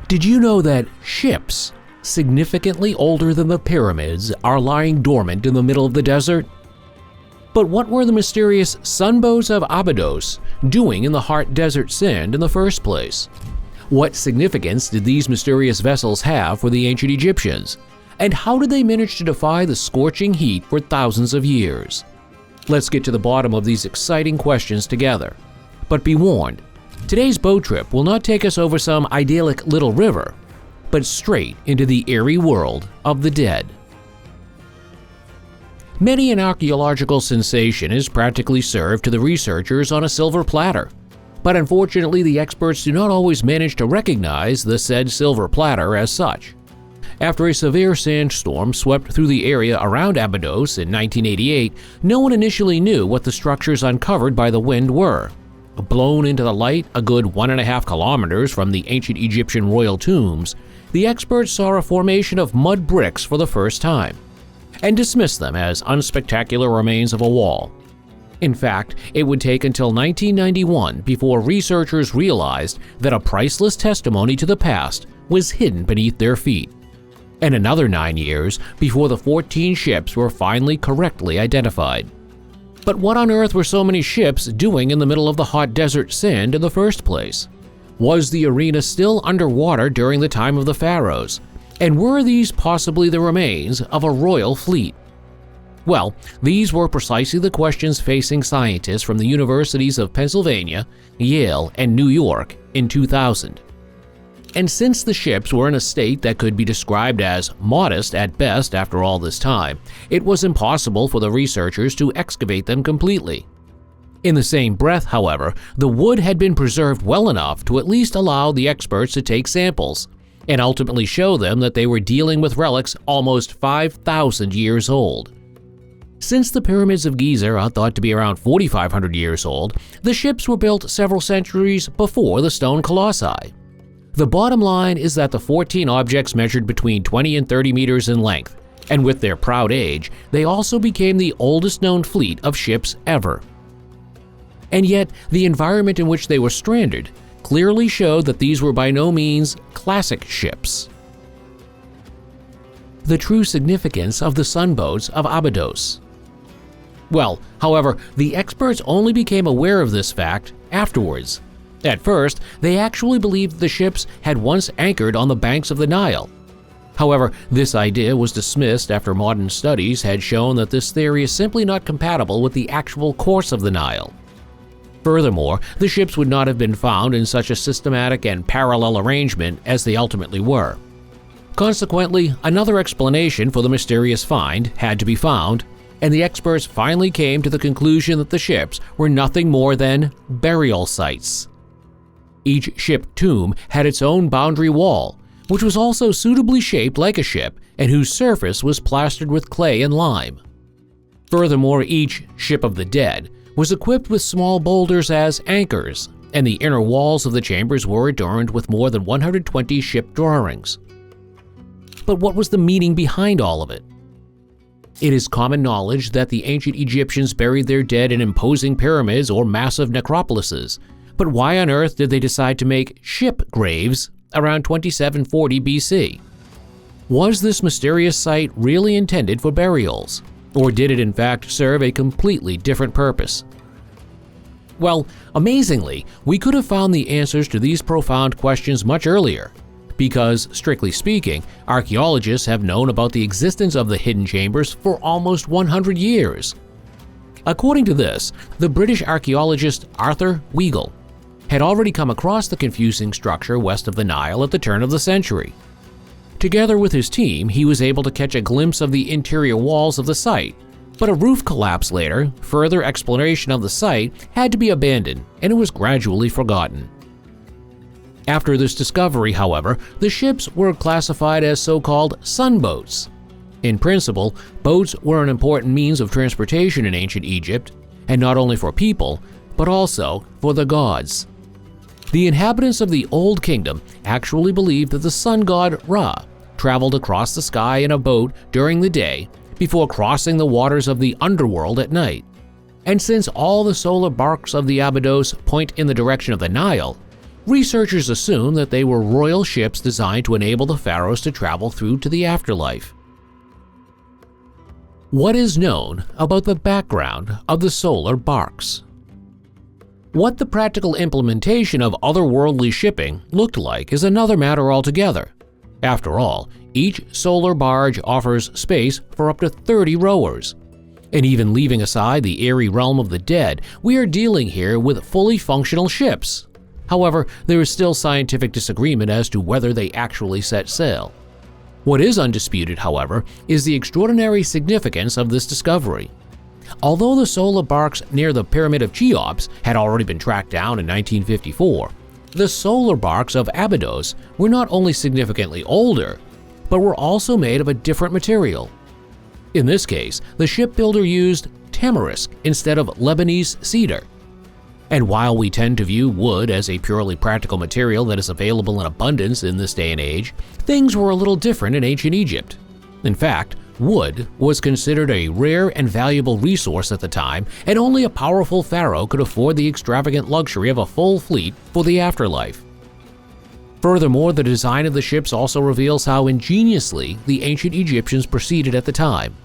Did you know that ships, significantly older than the pyramids, are lying dormant in the middle of the desert? But what were the mysterious sunboats of Abydos doing in the hot desert sand in the first place? What significance did these mysterious vessels have for the ancient Egyptians? And how did they manage to defy the scorching heat for thousands of years? Let's get to the bottom of these exciting questions together. But be warned, today's boat trip will not take us over some idyllic little river, but straight into the eerie world of the dead. Many an archaeological sensation is practically served to the researchers on a silver platter, but unfortunately the experts do not always manage to recognize the said silver platter as such. After a severe sandstorm swept through the area around Abydos in 1988, no one initially knew what the structures uncovered by the wind were. Blown into the light a good 1.5 kilometers from the ancient Egyptian royal tombs, the experts saw a formation of mud bricks for the first time, and dismissed them as unspectacular remains of a wall. In fact, it would take until 1991 before researchers realized that a priceless testimony to the past was hidden beneath their feet, and another 9 years before the 14 ships were finally correctly identified. But what on earth were so many ships doing in the middle of the hot desert sand in the first place? Was the arena still underwater during the time of the pharaohs? And were these possibly the remains of a royal fleet? Well, these were precisely the questions facing scientists from the universities of Pennsylvania, Yale, and New York in 2000. And since the ships were in a state that could be described as modest at best after all this time, it was impossible for the researchers to excavate them completely. In the same breath, however, the wood had been preserved well enough to at least allow the experts to take samples, and ultimately show them that they were dealing with relics almost 5,000 years old. Since the pyramids of Giza are thought to be around 4,500 years old, the ships were built several centuries before the stone colossi. The bottom line is that the 14 objects measured between 20 and 30 meters in length, and with their proud age, they also became the oldest known fleet of ships ever. And yet, the environment in which they were stranded clearly showed that these were by no means classic ships. The true significance of the sunboats of Abydos. Well, however, the experts only became aware of this fact afterwards. At first, they actually believed the ships had once anchored on the banks of the Nile. However, this idea was dismissed after modern studies had shown that this theory is simply not compatible with the actual course of the Nile. Furthermore, the ships would not have been found in such a systematic and parallel arrangement as they ultimately were. Consequently, another explanation for the mysterious find had to be found, and the experts finally came to the conclusion that the ships were nothing more than burial sites. Each ship tomb had its own boundary wall, which was also suitably shaped like a ship and whose surface was plastered with clay and lime. Furthermore, each ship of the dead was equipped with small boulders as anchors, and the inner walls of the chambers were adorned with more than 120 ship drawings. But what was the meaning behind all of it? It is common knowledge that the ancient Egyptians buried their dead in imposing pyramids or massive necropolises, but why on earth did they decide to make ship graves around 2740 BC? Was this mysterious site really intended for burials, or did it in fact serve a completely different purpose? Well, amazingly, we could have found the answers to these profound questions much earlier, because, strictly speaking, archaeologists have known about the existence of the hidden chambers for almost 100 years. According to this, the British archaeologist Arthur Weigel had already come across the confusing structure west of the Nile at the turn of the century. Together with his team, he was able to catch a glimpse of the interior walls of the site, but a roof collapse later, further exploration of the site had to be abandoned, and it was gradually forgotten. After this discovery, however, the ships were classified as so-called sunboats. In principle, boats were an important means of transportation in ancient Egypt, and not only for people, but also for the gods. The inhabitants of the Old Kingdom actually believed that the sun god Ra traveled across the sky in a boat during the day before crossing the waters of the underworld at night. And since all the solar barks of the Abydos point in the direction of the Nile, Researchers assume that they were royal ships designed to enable the pharaohs to travel through to the afterlife. What is known about the background of the solar barks? What the practical implementation of otherworldly shipping looked like is another matter altogether. After all, each solar barge offers space for up to 30 rowers. And even leaving aside the eerie realm of the dead, we are dealing here with fully functional ships. However, there is still scientific disagreement as to whether they actually set sail. What is undisputed, however, is the extraordinary significance of this discovery. Although the solar barks near the Pyramid of Cheops had already been tracked down in 1954, the solar barks of Abydos were not only significantly older, but were also made of a different material. In this case, the shipbuilder used tamarisk instead of Lebanese cedar. And while we tend to view wood as a purely practical material that is available in abundance in this day and age, things were a little different in ancient Egypt. In fact, wood was considered a rare and valuable resource at the time, and only a powerful pharaoh could afford the extravagant luxury of a full fleet for the afterlife. Furthermore, the design of the ships also reveals how ingeniously the ancient Egyptians proceeded at the time.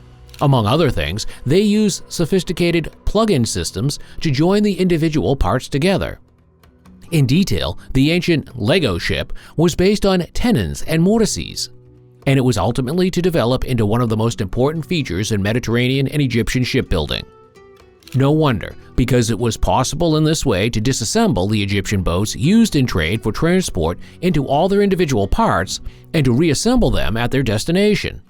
Among other things, they used sophisticated plug-in systems to join the individual parts together. In detail, the ancient Lego ship was based on tenons and mortises, and it was ultimately to develop into one of the most important features in Mediterranean and Egyptian shipbuilding. No wonder, because it was possible in this way to disassemble the Egyptian boats used in trade for transport into all their individual parts and to reassemble them at their destination.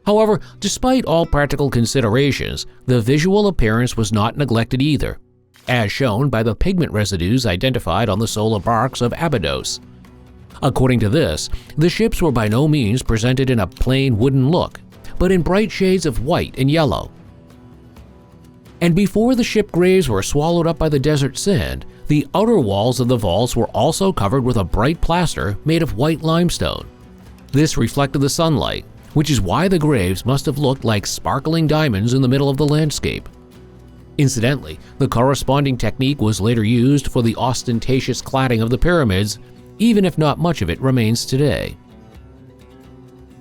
However, despite all practical considerations, the visual appearance was not neglected either, as shown by the pigment residues identified on the solar barks of Abydos. According to this, the ships were by no means presented in a plain wooden look, but in bright shades of white and yellow. And before the ship graves were swallowed up by the desert sand, the outer walls of the vaults were also covered with a bright plaster made of white limestone. This reflected the sunlight, which is why the graves must have looked like sparkling diamonds in the middle of the landscape. Incidentally, the corresponding technique was later used for the ostentatious cladding of the pyramids, even if not much of it remains today.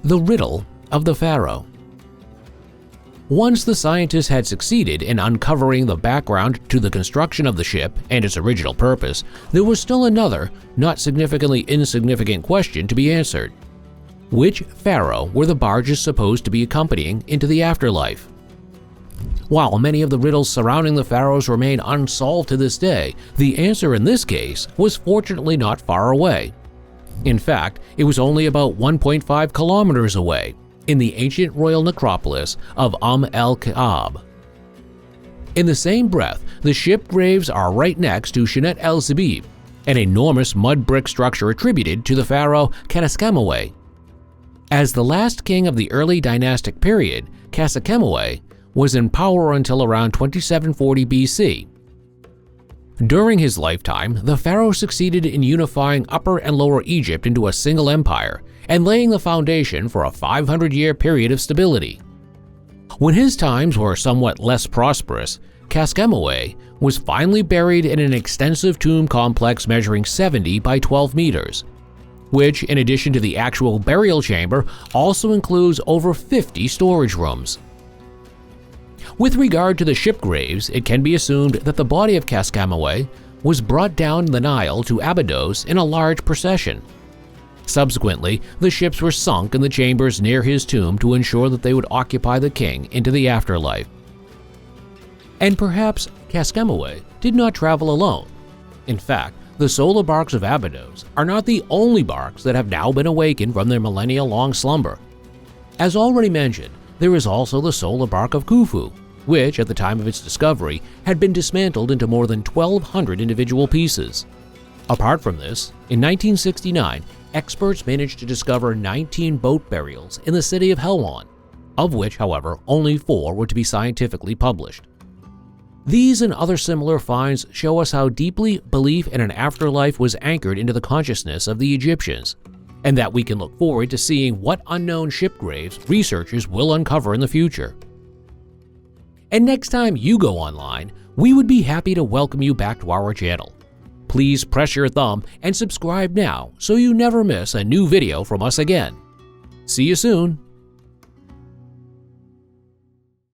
The riddle of the pharaoh. Once the scientists had succeeded in uncovering the background to the construction of the ship and its original purpose, there was still another, not significantly insignificant question to be answered. Which pharaoh were the barges supposed to be accompanying into the afterlife? While many of the riddles surrounding the pharaohs remain unsolved to this day, the answer in this case was fortunately not far away. In fact, it was only about 1.5 kilometers away, in the ancient royal necropolis of el-Ka'ab. In the same breath, the ship graves are right next to Shenat el-Zabib, an enormous mud brick structure attributed to the pharaoh Kaskemaway. As the last king of the early dynastic period, Kaskemaway was in power until around 2740 BC. During his lifetime, the pharaoh succeeded in unifying Upper and Lower Egypt into a single empire and laying the foundation for a 500-year period of stability. When his times were somewhat less prosperous, Kaskemaway was finally buried in an extensive tomb complex measuring 70 by 12 meters, which, in addition to the actual burial chamber, also includes over 50 storage rooms. With regard to the ship graves, it can be assumed that the body of Kaskemaway was brought down the Nile to Abydos in a large procession. Subsequently, the ships were sunk in the chambers near his tomb to ensure that they would occupy the king into the afterlife. And perhaps Kaskemaway did not travel alone. In fact, the solar barks of Abydos are not the only barks that have now been awakened from their millennia-long slumber. As already mentioned, there is also the solar bark of Khufu, which, at the time of its discovery, had been dismantled into more than 1,200 individual pieces. Apart from this, in 1969, experts managed to discover 19 boat burials in the city of Helwan, of which, however, only 4 were to be scientifically published. These and other similar finds show us how deeply belief in an afterlife was anchored into the consciousness of the Egyptians, and that we can look forward to seeing what unknown ship graves researchers will uncover in the future. And next time you go online, we would be happy to welcome you back to our channel. Please press your thumb and subscribe now so you never miss a new video from us again. See you soon!